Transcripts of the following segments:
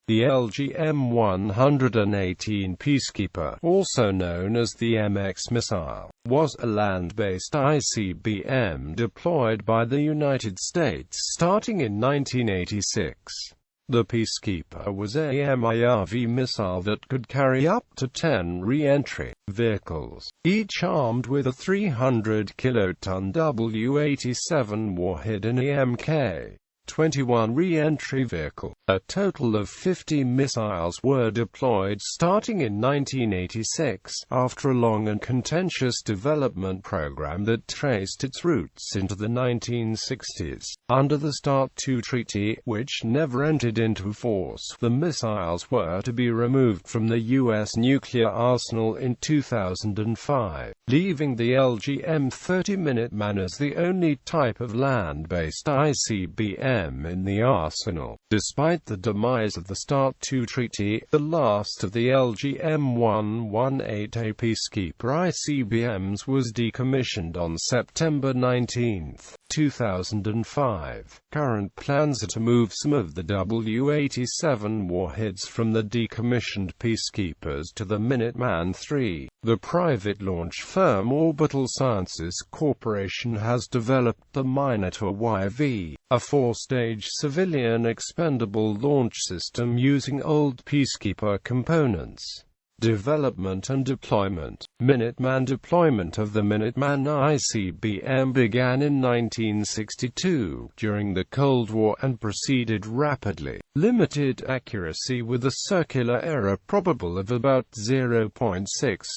The LGM-118 Peacekeeper, also known as the MX missile, was a land-based ICBM deployed by the United States starting in 1986. The Peacekeeper was a MIRV missile that could carry up to 10 re-entry vehicles, each armed with a 300-kiloton W-87 warhead and a Mk-21 re-entry vehicle. A total of 50 missiles were deployed starting in 1986, after a long and contentious development program that traced its roots into the 1960s. Under the START II treaty, which never entered into force, the missiles were to be removed from the U.S. nuclear arsenal in 2005, leaving the LGM-30 Minuteman as the only type of land-based ICBM in the arsenal. Despite the demise of the START II treaty, the last of the LGM-118 Peacekeeper ICBMs was decommissioned on September 19, 2005. Current plans are to move some of the W-87 warheads from the decommissioned Peacekeepers to the Minuteman III. The private launch firm Orbital Sciences Corporation has developed the Minotaur YV, a four-stage civilian expendable launch system using old Peacekeeper components. Development and deployment. Minuteman deployment of the Minuteman ICBM began in 1962, during the Cold War, and proceeded rapidly. Limited accuracy with a circular error probable of about 0.6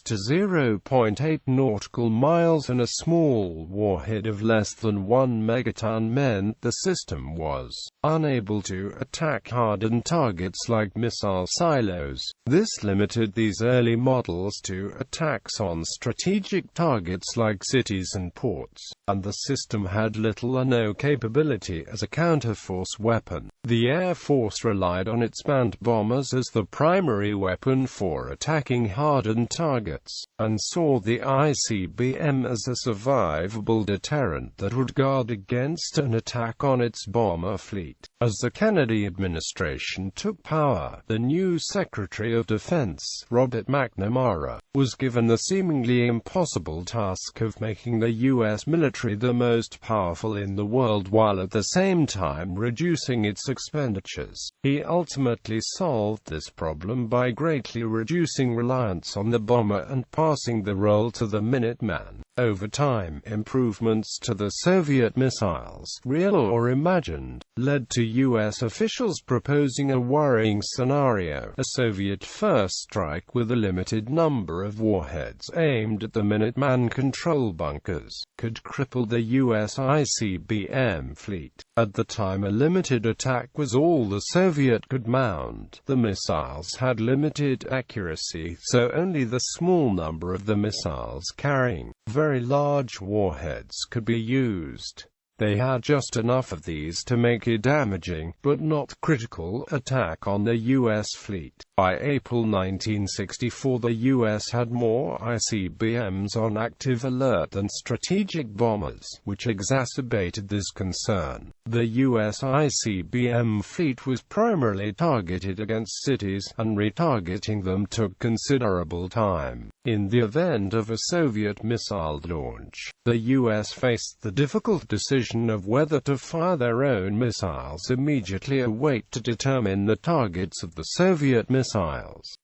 to 0.8 nautical miles and a small warhead of less than 1 megaton meant the system was unable to attack hardened targets like missile silos. This limited these early models to attacks on strategic targets like cities and ports, and the system had little or no capability as a counterforce weapon. The Air Force relied on its manned bombers as the primary weapon for attacking hardened targets, and saw the ICBM as a survivable deterrent that would guard against an attack on its bomber fleet. As the Kennedy administration took power, the new Secretary of Defense, Robert McNamara, was given the seemingly impossible task of making the U.S. military the most powerful in the world while at the same time reducing its expenditures. He ultimately solved this problem by greatly reducing reliance on the bomber and passing the role to the Minuteman. Over time, improvements to the Soviet missiles, real or imagined, led to U.S. officials proposing a worrying scenario: a Soviet first strike with a limited number of warheads aimed at the Minuteman control bunkers could cripple the U.S. ICBM fleet. At the time, a limited attack was all the Soviet could mount. The missiles had limited accuracy, so only the small number of the missiles carrying very large warheads could be used. They had just enough of these to make a damaging, but not critical, attack on the U.S. fleet. By April 1964, the U.S. had more ICBMs on active alert than strategic bombers, which exacerbated this concern. The U.S. ICBM fleet was primarily targeted against cities, and retargeting them took considerable time. In the event of a Soviet missile launch, the U.S. faced the difficult decision of whether to fire their own missiles immediately or wait to determine the targets of the Soviet missiles.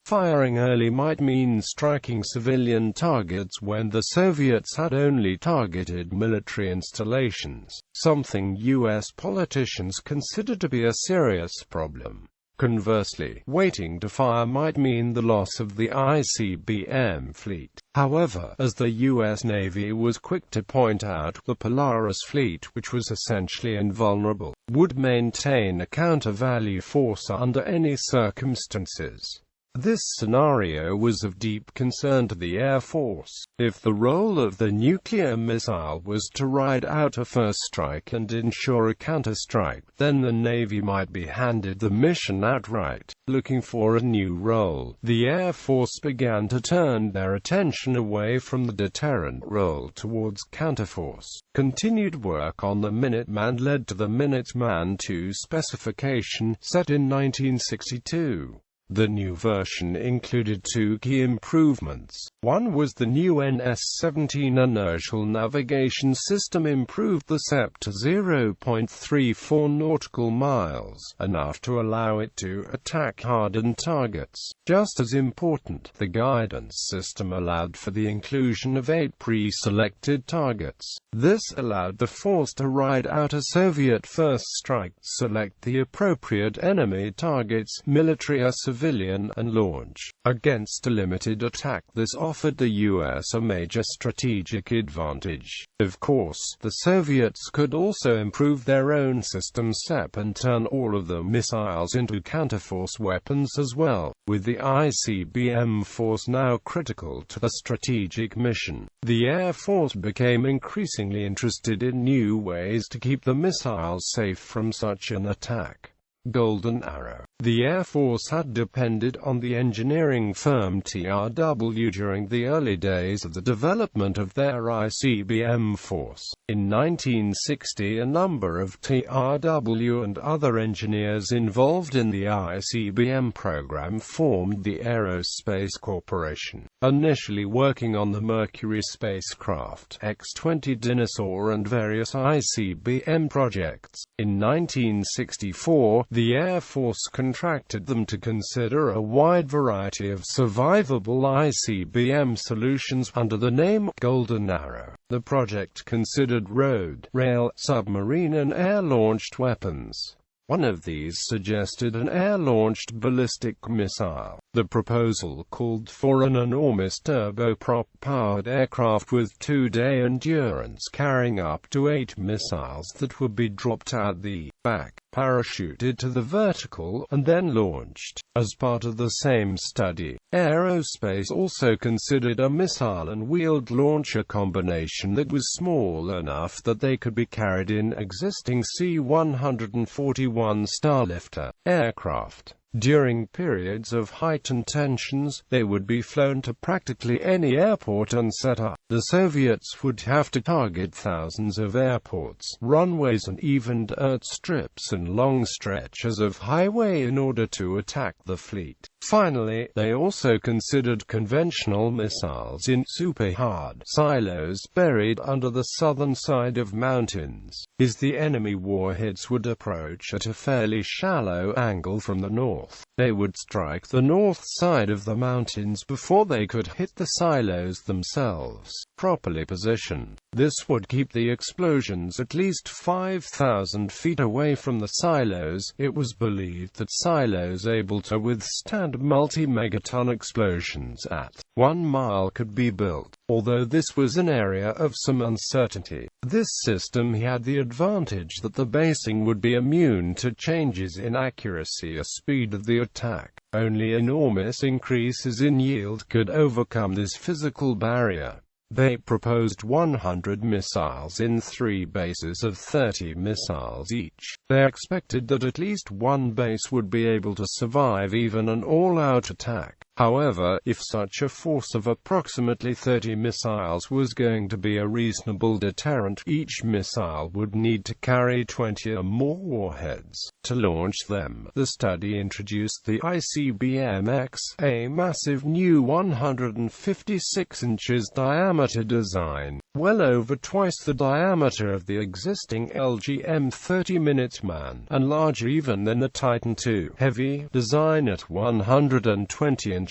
Firing early might mean striking civilian targets when the Soviets had only targeted military installations, something U.S. politicians considered to be a serious problem. Conversely, waiting to fire might mean the loss of the ICBM fleet. However, as the U.S. Navy was quick to point out, the Polaris fleet, which was essentially invulnerable, would maintain a counter-value force under any circumstances. This scenario was of deep concern to the Air Force. If the role of the nuclear missile was to ride out a first strike and ensure a counterstrike, then the Navy might be handed the mission outright. Looking for a new role, the Air Force began to turn their attention away from the deterrent role towards counterforce. Continued work on the Minuteman led to the Minuteman II specification, set in 1962. The new version included two key improvements. One was the new NS-17 inertial navigation system improved the SEP to 0.34 nautical miles, enough to allow it to attack hardened targets. Just as important, the guidance system allowed for the inclusion of 8 pre-selected targets. This allowed the force to ride out a Soviet first strike, select the appropriate enemy targets, military or civilian, and launch. Against a limited attack, this offered the US a major strategic advantage. Of course, the Soviets could also improve their own system SEP and turn all of the missiles into counterforce weapons as well. With the ICBM force now critical to the strategic mission, the Air Force became increasingly interested in new ways to keep the missiles safe from such an attack. Golden Arrow. The Air Force had depended on the engineering firm TRW during the early days of the development of their ICBM force. In 1960, a number of TRW and other engineers involved in the ICBM program formed the Aerospace Corporation, initially working on the Mercury spacecraft, X-20 Dinosaur and various ICBM projects. In 1964, the Air Force contracted them to consider a wide variety of survivable ICBM solutions under the name Golden Arrow. The project considered road, rail, submarine and air-launched weapons. One of these suggested an air-launched ballistic missile. The proposal called for an enormous turboprop-powered aircraft with 2-day endurance carrying up to 8 missiles that would be dropped out the back, parachuted to the vertical, and then launched. As part of the same study, Aerospace also considered a missile and wheeled launcher combination that was small enough that they could be carried in existing C-141 Starlifter aircraft. During periods of heightened tensions, they would be flown to practically any airport and set up. The Soviets would have to target thousands of airports, runways and even dirt strips and long stretches of highway in order to attack the fleet. Finally, they also considered conventional missiles in super-hard silos buried under the southern side of mountains. The enemy warheads would approach at a fairly shallow angle from the north. They would strike the north side of the mountains before they could hit the silos themselves, properly positioned. This would keep the explosions at least 5,000 feet away from the silos. It was believed that silos able to withstand multi-megaton explosions at 1 mile could be built, although this was an area of some uncertainty. This system had the advantage that the basing would be immune to changes in accuracy or speed of the attack. Only enormous increases in yield could overcome this physical barrier. They proposed 100 missiles in 3 bases of 30 missiles each. They expected that at least one base would be able to survive even an all-out attack. However, if such a force of approximately 30 missiles was going to be a reasonable deterrent, each missile would need to carry 20 or more warheads. To launch them, the study introduced the ICBM-X, a massive new 156 inches diameter design, well over twice the diameter of the existing LGM-30 Minuteman, and larger even than the Titan II heavy design at 120 inches.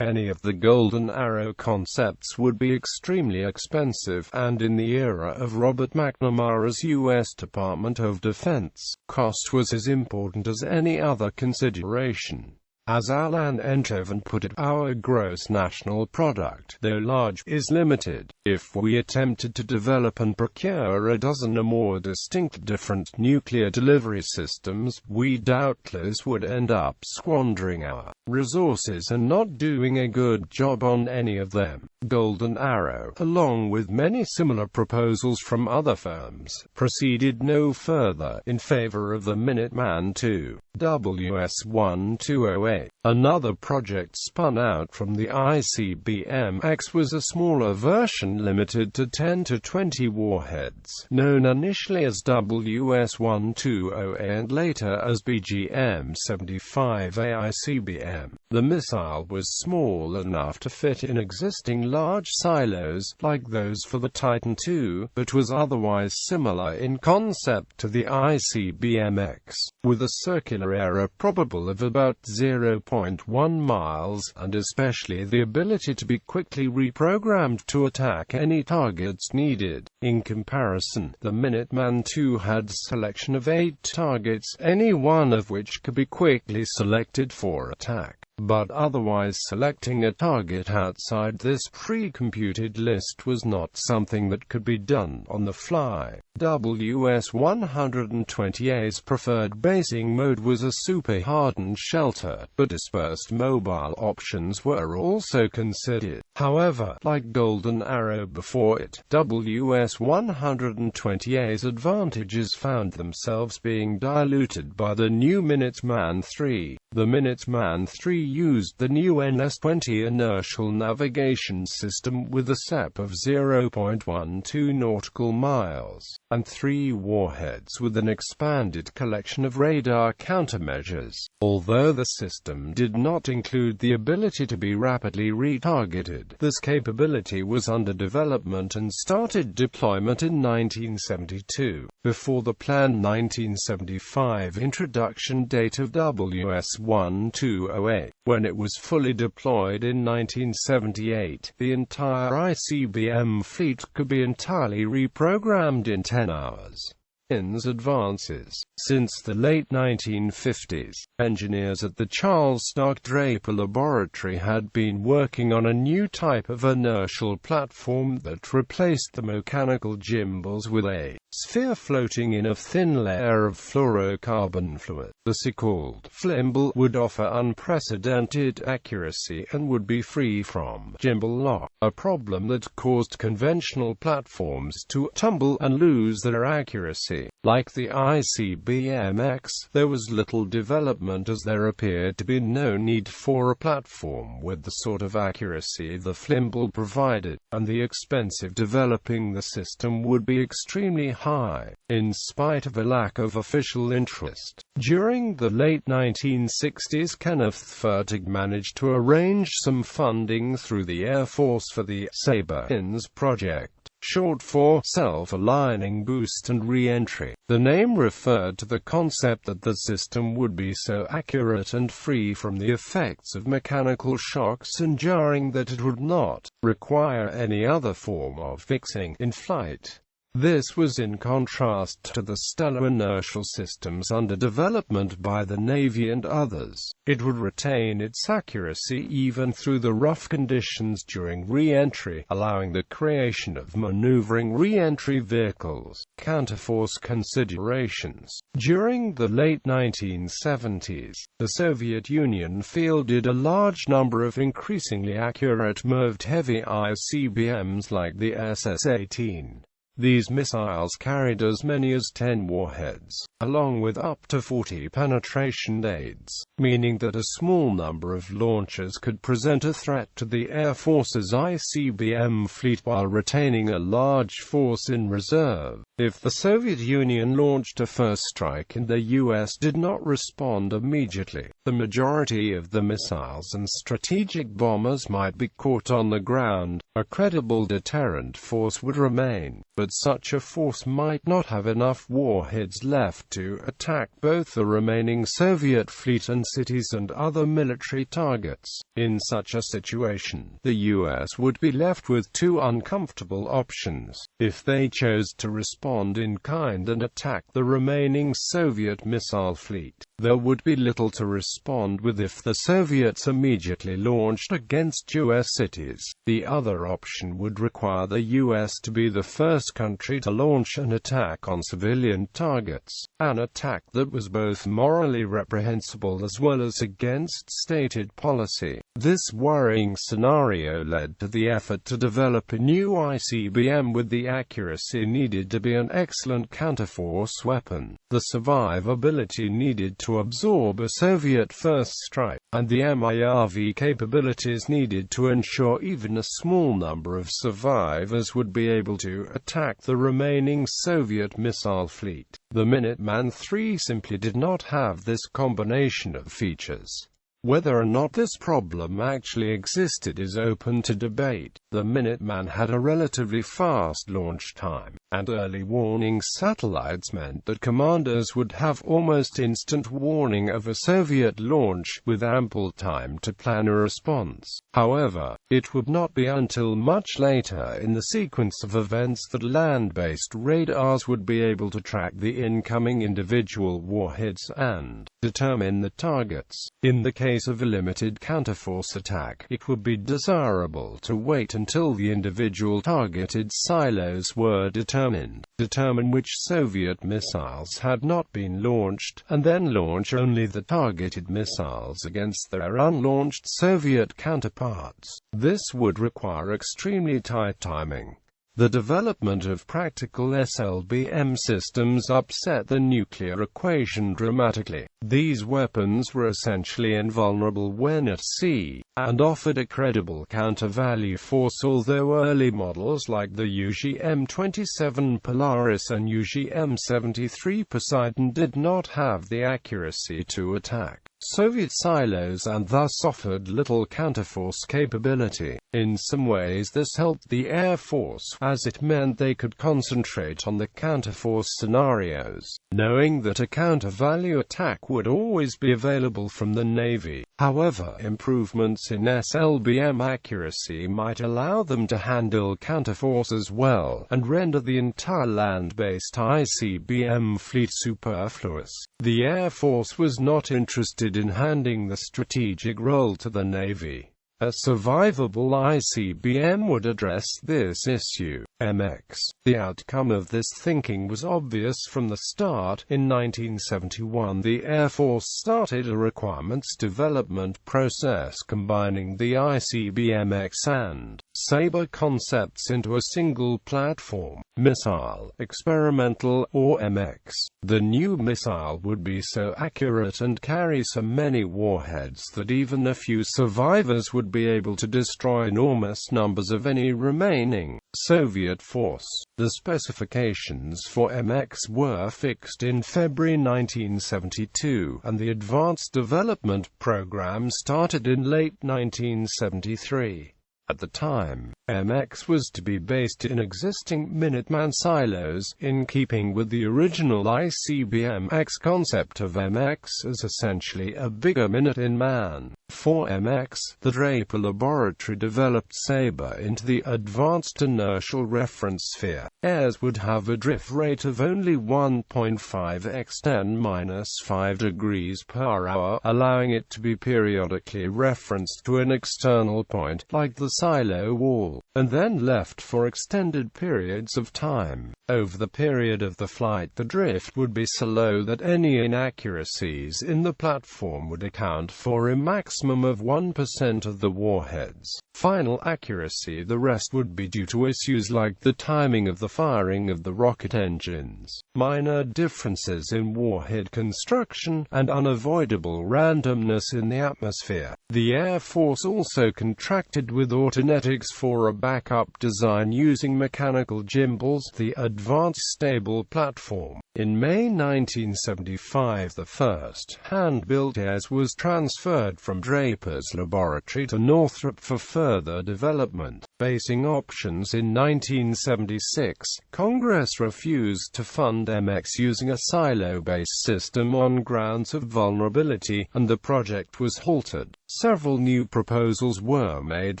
Any of the Golden Arrow concepts would be extremely expensive, and in the era of Robert McNamara's U.S. Department of Defense, cost was as important as any other consideration. As Alan Enthoven put it, our gross national product, though large, is limited. If we attempted to develop and procure a dozen or more distinct different nuclear delivery systems, we doubtless would end up squandering our resources and not doing a good job on any of them. Golden Arrow, along with many similar proposals from other firms, proceeded no further in favor of the Minuteman II. WS-1208, another project spun out from the ICBM-X, was a smaller version limited to 10 to 20 warheads, known initially as WS-1208 and later as BGM-75A ICBM. The missile was small enough to fit in existing large silos, like those for the Titan II, but was otherwise similar in concept to the ICBM-X, with a circular area probable of about 0.1 miles, and especially the ability to be quickly reprogrammed to attack any targets needed. In comparison, the Minuteman II had a selection of 8 targets, any one of which could be quickly selected for attack. But otherwise selecting a target outside this pre-computed list was not something that could be done on the fly. WS-120A's preferred basing mode was a super-hardened shelter, but dispersed mobile options were also considered. However, like Golden Arrow before it, WS-120A's advantages found themselves being diluted by the new Minuteman III. The Minuteman III used the new NS-20 inertial navigation system with a SEP of 0.12 nautical miles, and 3 warheads with an expanded collection of radar countermeasures. Although the system did not include the ability to be rapidly retargeted, this capability was under development and started deployment in 1972, before the planned 1975 introduction date of WS-1208. When it was fully deployed in 1978, the entire ICBM fleet could be entirely reprogrammed in 10 hours. Advances. Since the late 1950s, engineers at the Charles Stark Draper Laboratory had been working on a new type of inertial platform that replaced the mechanical gimbals with a sphere floating in a thin layer of fluorocarbon fluid. The so-called flimbal would offer unprecedented accuracy and would be free from gimbal lock, a problem that caused conventional platforms to tumble and lose their accuracy. Like the ICBM-X, there was little development as there appeared to be no need for a platform with the sort of accuracy the flimbal provided, and the expense of developing the system would be extremely high, in spite of a lack of official interest. During the late 1960s, Kenneth Fertig managed to arrange some funding through the Air Force for the SABRE-INS project, short for Self-Aligning Boost and Reentry. The name referred to the concept that the system would be so accurate and free from the effects of mechanical shocks and jarring that it would not require any other form of fixing in flight. This was in contrast to the stellar inertial systems under development by the Navy and others. It would retain its accuracy even through the rough conditions during re-entry, allowing the creation of maneuvering re-entry vehicles. Counterforce considerations. During the late 1970s, the Soviet Union fielded a large number of increasingly accurate MIRV heavy ICBMs like the SS-18. These missiles carried as many as 10 warheads, along with up to 40 penetration aids, meaning that a small number of launchers could present a threat to the Air Force's ICBM fleet while retaining a large force in reserve. If the Soviet Union launched a first strike and the US did not respond immediately, the majority of the missiles and strategic bombers might be caught on the ground. A credible deterrent force would remain, but that such a force might not have enough warheads left to attack both the remaining Soviet fleet and cities and other military targets. In such a situation, the US would be left with two uncomfortable options. If they chose to respond in kind and attack the remaining Soviet missile fleet, there would be little to respond with if the Soviets immediately launched against US cities. The other option would require the US to be the first country to launch an attack on civilian targets, an attack that was both morally reprehensible as well as against stated policy. This worrying scenario led to the effort to develop a new ICBM with the accuracy needed to be an excellent counterforce weapon, the survivability needed to absorb a Soviet first strike, and the MIRV capabilities needed to ensure even a small number of survivors would be able to attack the remaining Soviet missile fleet. The Minuteman III simply did not have this combination of features. Whether or not this problem actually existed is open to debate. The Minuteman had a relatively fast launch time, and early warning satellites meant that commanders would have almost instant warning of a Soviet launch, with ample time to plan a response. However, it would not be until much later in the sequence of events that land-based radars would be able to track the incoming individual warheads and determine the targets. In the case of a limited counterforce attack, it would be desirable to wait until the individual targeted silos were determine which Soviet missiles had not been launched, and then launch only the targeted missiles against their unlaunched Soviet counterparts. This would require extremely tight timing. The development of practical SLBM systems upset the nuclear equation dramatically. These weapons were essentially invulnerable when at sea, and offered a credible counter-value force, although early models like the LGM-27 Polaris and LGM-73 Poseidon did not have the accuracy to attack Soviet silos and thus offered little counterforce capability. In some ways this helped the Air Force, as it meant they could concentrate on the counterforce scenarios, knowing that a counter-value attack would always be available from the Navy. However, improvements in SLBM accuracy might allow them to handle counterforce as well, and render the entire land-based ICBM fleet superfluous. The Air Force was not interested in handing the strategic role to the Navy. A survivable ICBM would address this issue. MX. The outcome of this thinking was obvious from the start. In 1971, the Air Force started a requirements development process combining the ICBM-X and Sabre concepts into a single platform, missile, experimental, or MX. The new missile would be so accurate and carry so many warheads that even a few survivors would be able to destroy enormous numbers of any remaining Soviet force. The specifications for MX were fixed in February 1972, and the advanced development program started in late 1973. At the time, MX was to be based in existing Minuteman silos, in keeping with the original ICBM-X concept of MX as essentially a bigger Minuteman. For MX, the Draper Laboratory developed Sabre into the Advanced Inertial Reference Sphere. Airs would have a drift rate of only 1.5 x 10⁻⁵ degrees per hour, allowing it to be periodically referenced to an external point, like the silo wall, and then left for extended periods of time. Over the period of the flight, the drift would be so low that any inaccuracies in the platform would account for a maximum of 1% of the warhead's final accuracy. The rest would be due to issues like the timing of the firing of the rocket engines, minor differences in warhead construction, and unavoidable randomness in the atmosphere. The Air Force also contracted with Autonetics for a backup design using mechanical gimbals, the Advanced Stable Platform. In May 1975, the first hand-built Airs was transferred from Draper's laboratory to Northrop for further development. basing options. In 1976, Congress refused to fund MX using a silo-based system on grounds of vulnerability, and the project was halted. Several new proposals were made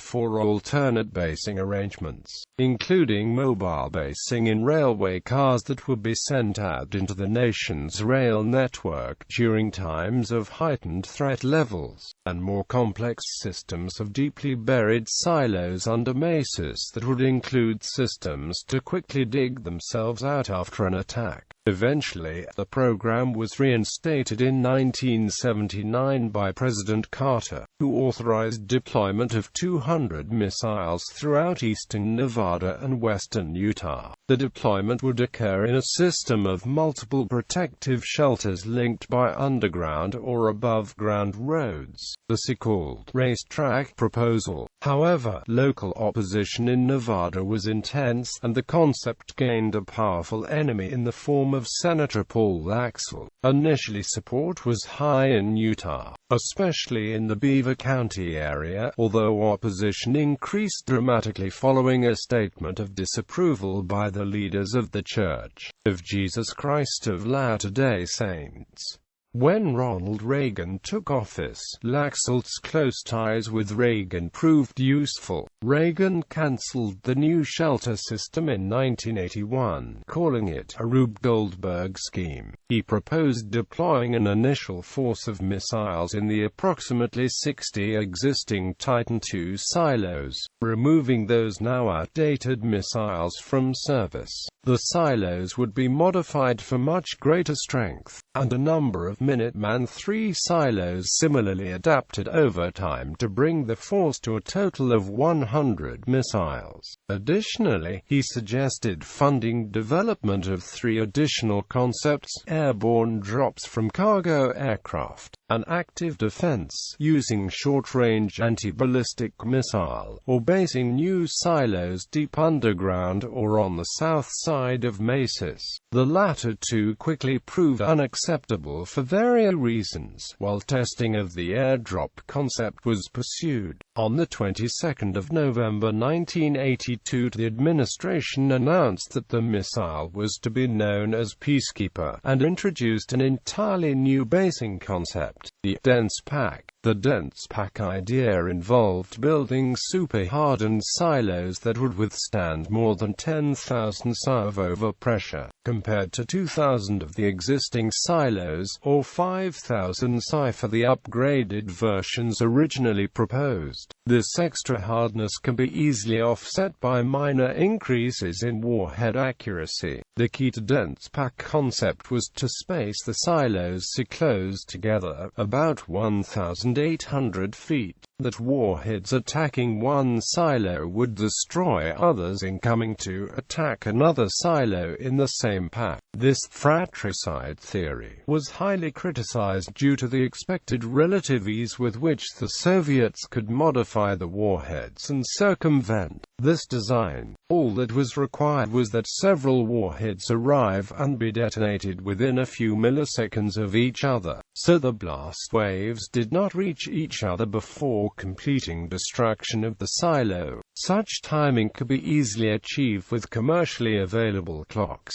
for alternate basing arrangements, including mobile basing in railway cars that would be sent out into the nation's rail network during times of heightened threat levels, and more complex systems of deeply buried silos under mesas that would include systems to quickly dig themselves out after an attack. Eventually, the program was reinstated in 1979 by President Carter, who authorized deployment of 200 missiles throughout eastern Nevada and western Utah. The deployment would occur in a system of multiple protective shelters linked by underground or above-ground roads, the so-called racetrack proposal. However, local opposition in Nevada was intense, and the concept gained a powerful enemy in the form of Senator Paul Axel. Initially, support was high in Utah, especially in the Beaver County area, although opposition increased dramatically following a statement of disapproval by the leaders of The Church of Jesus Christ of Latter-day Saints. When Ronald Reagan took office, Laxalt's close ties with Reagan proved useful. Reagan cancelled the new shelter system in 1981, calling it a Rube Goldberg scheme. He proposed deploying an initial force of missiles in the approximately 60 existing Titan II silos, removing those now outdated missiles from service. The silos would be modified for much greater strength, and a number of Minuteman III silos similarly adapted over time to bring the force to a total of 100 missiles. Additionally, he suggested funding development of 3 additional concepts: airborne drops from cargo aircraft, an active defense using short-range anti-ballistic missile, or basing new silos deep underground or on the south side of mesas. The latter two quickly proved unacceptable for various reasons, while testing of the airdrop concept was pursued. On the 22nd of November 1982, the administration announced that the missile was to be known as Peacekeeper, and introduced an entirely new basing concept: the dense pack. The dense pack idea involved building super-hardened silos that would withstand more than 10,000 psi of overpressure, compared to 2,000 of the existing silos, or 5,000 psi for the upgraded versions originally proposed. This extra hardness can be easily offset by minor increases in warhead accuracy. The key to dense pack concept was to space the silos so close together, about 1,800 feet, that warheads attacking one silo would destroy others incoming to attack another silo in the same pack. This fratricide theory was highly criticized due to the expected relative ease with which the Soviets could modify the warheads and circumvent this design. All that was required was that several warheads arrive and be detonated within a few milliseconds of each other, so the blast waves did not reach each other before completing destruction of the silo. Such timing could be easily achieved with commercially available clocks.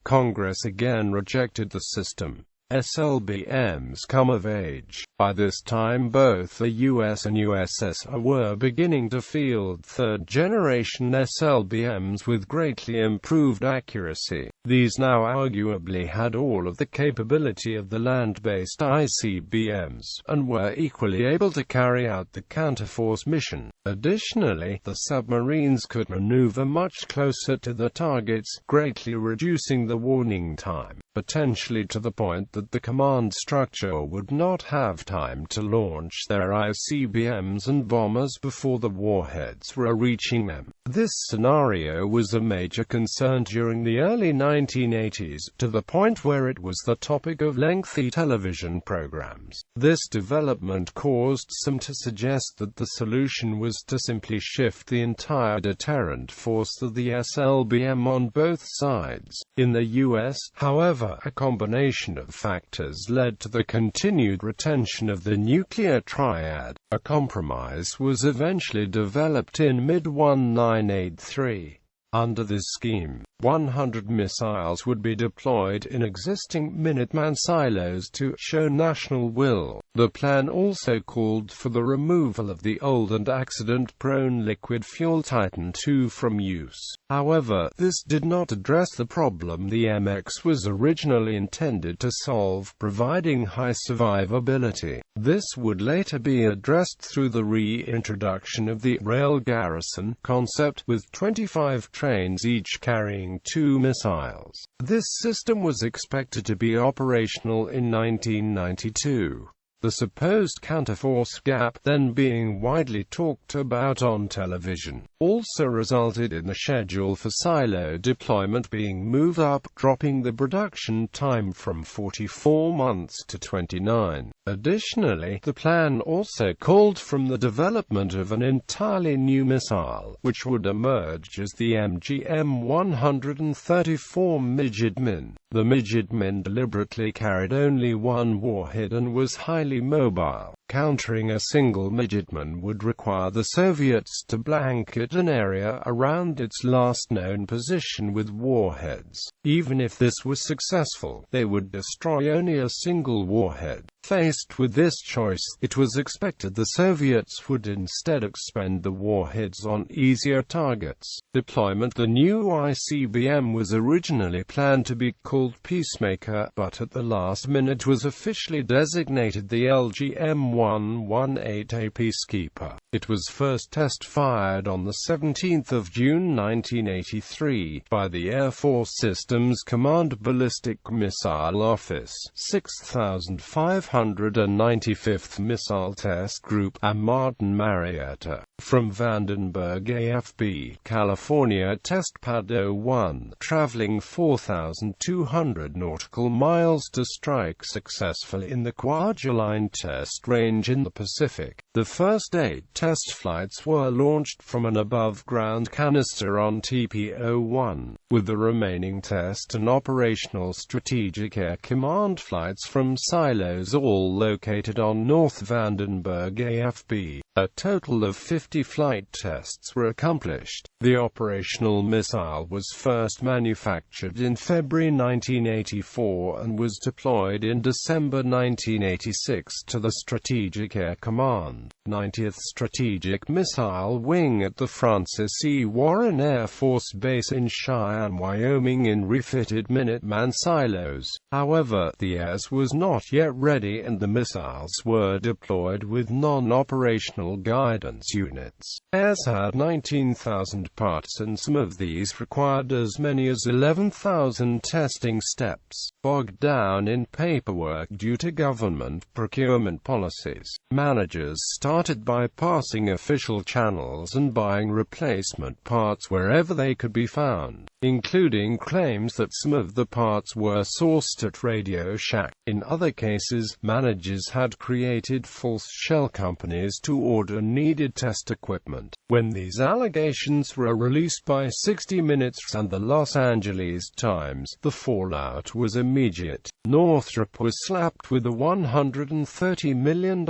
Congress again rejected the system. SLBMs come of age. By this time, both the US and USSR were beginning to field third-generation SLBMs with greatly improved accuracy. These now arguably had all of the capability of the land-based ICBMs, and were equally able to carry out the counterforce mission. Additionally, the submarines could maneuver much closer to the targets, greatly reducing the warning time, potentially to the point that the command structure would not have time to launch their ICBMs and bombers before the warheads were reaching them. This scenario was a major concern during the early 1980s, to the point where it was the topic of lengthy television programs. This development caused some to suggest that the solution was to simply shift the entire deterrent force to the SLBM on both sides. In the US, however, However, a combination of factors led to the continued retention of the nuclear triad. A compromise was eventually developed in mid-1983. Under this scheme, 100 missiles would be deployed in existing Minuteman silos to show national will. The plan also called for the removal of the old and accident-prone liquid fuel Titan II from use. However, this did not address the problem the MX was originally intended to solve, providing high survivability. This would later be addressed through the reintroduction of the rail garrison concept, with 25 trains each carrying 2 missiles. This system was expected to be operational in 1992. The supposed counterforce gap, then being widely talked about on television, also resulted in the schedule for silo deployment being moved up, dropping the production time from 44 months to 29. Additionally, the plan also called for the development of an entirely new missile, which would emerge as the LGM-134 Minuteman. The Minuteman deliberately carried only one warhead and was highly mobile. Countering a single Minuteman would require the Soviets to blanket an area around its last known position with warheads. Even if this was successful, they would destroy only a single warhead. Faced with this choice, it was expected the Soviets would instead expend the warheads on easier targets. Deployment. The new ICBM was originally planned to be called Peacemaker, but at the last minute was officially designated the LGM-118 Peacekeeper. It was first test-fired on the 17th of June 1983 by the Air Force Systems Command Ballistic Missile Office, 6595th Missile Test Group, and Martin Marietta. From Vandenberg AFB, California, Test Pad 01, traveling 4,200 nautical miles to strike successfully in the Kwajalein test range in the Pacific. The first 8 test flights were launched from an above-ground canister on TP-01, with the remaining test and operational Strategic Air Command flights from silos all located on North Vandenberg AFB. A total of 50 flight tests were accomplished. The operational missile was first manufactured in February 1984 and was deployed in December 1986 to the Strategic Air Command, 90th Strategic Missile Wing at the Francis E. Warren Air Force Base in Cheyenne, Wyoming in refitted Minuteman silos. However, the AIRS was not yet ready and the missiles were deployed with non-operational guidance units. AIRS had 19,000 parts and some of these required as many as 11,000 testing steps. Bogged down in paperwork due to government procurement policies, managers started bypassing official channels and buying replacement parts wherever they could be found, including claims that some of the parts were sourced at Radio Shack. In other cases, managers had created false shell companies to order needed test equipment. When these allegations were released by 60 Minutes and the Los Angeles Times, the fallout was immediate. Northrop was slapped with a $130 million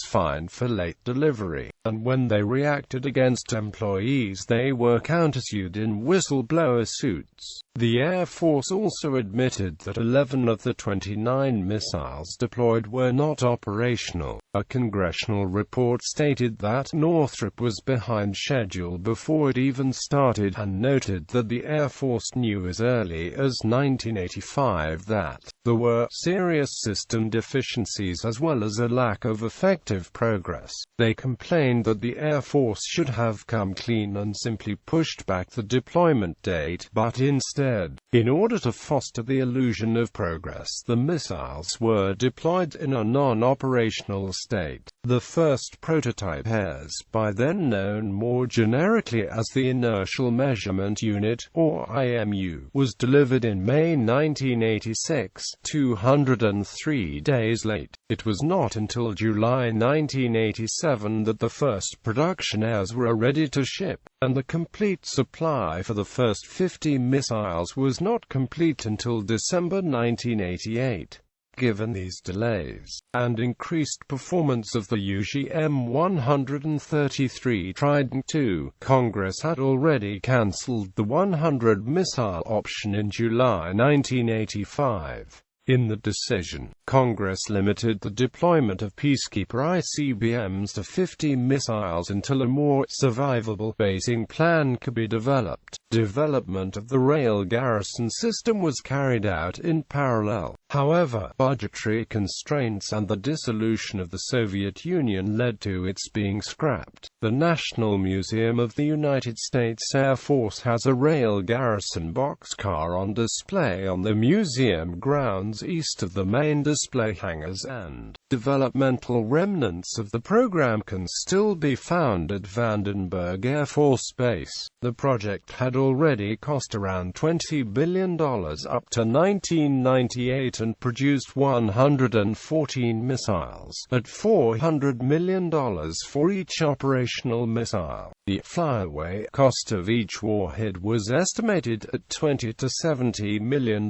fine for late delivery, and when they reacted against employees, they were countersued in whistleblower suits. The Air Force also admitted that 11 of the 29 missiles deployed were not operational. A congressional report stated that Northrop was behind schedule before it even started, and noted that the Air Force knew as early as 1985 that there were serious system deficiencies as well as a lack of effective progress. They complained that the Air Force should have come clean and simply pushed back the deployment date, but instead, in order to foster the illusion of progress, the missiles were deployed in a non-operational state. The first prototype pairs, by then known more generically as the Inertial Measurement Unit, or IMU, was delivered in May 1986, 203 days late. It was not until July 1987 that the first production pairs were ready to ship, and the complete supply for the first 50 missiles was not complete until December 1988. Given these delays, and increased performance of the LGM-133 Trident II, Congress had already cancelled the 100-missile option in July 1985. In the decision, Congress limited the deployment of Peacekeeper ICBMs to 50 missiles until a more survivable basing plan could be developed. Development of the rail garrison system was carried out in parallel. However, budgetary constraints and the dissolution of the Soviet Union led to its being scrapped. The National Museum of the United States Air Force has a rail garrison boxcar on display on the museum grounds east of the main display hangars, and developmental remnants of the program can still be found at Vandenberg Air Force Base. The project had already cost around $20 billion up to 1998 and produced 114 missiles, at $400 million for each operational missile. The flyaway cost of each warhead was estimated at $20 to $70 million.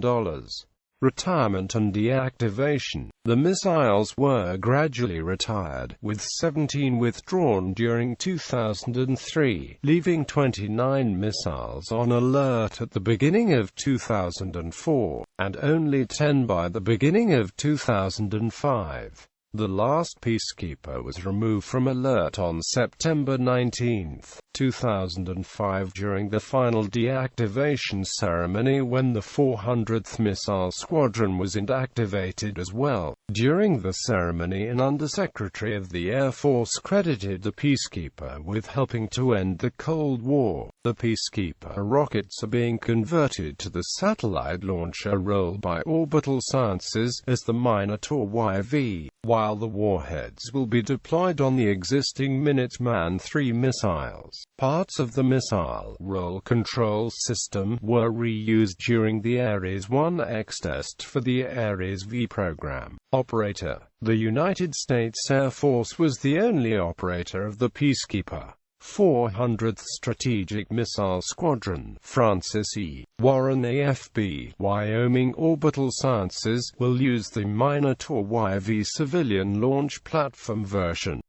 Retirement and deactivation. The missiles were gradually retired, with 17 withdrawn during 2003, leaving 29 missiles on alert at the beginning of 2004, and only 10 by the beginning of 2005. The last Peacekeeper was removed from alert on September 19, 2005 during the final deactivation ceremony, when the 400th Missile Squadron was inactivated as well. During the ceremony, an Undersecretary of the Air Force credited the Peacekeeper with helping to end the Cold War. The Peacekeeper rockets are being converted to the satellite launcher role by Orbital Sciences as the Minotaur YV, while the warheads will be deployed on the existing Minuteman III missiles. Parts of the missile roll control system were reused during the Ares 1X test for the Ares V program. Operator. The United States Air Force was the only operator of the Peacekeeper. 400th Strategic Missile Squadron, Francis E. Warren AFB, Wyoming Orbital Sciences, will use the Minotaur YV civilian launch platform version.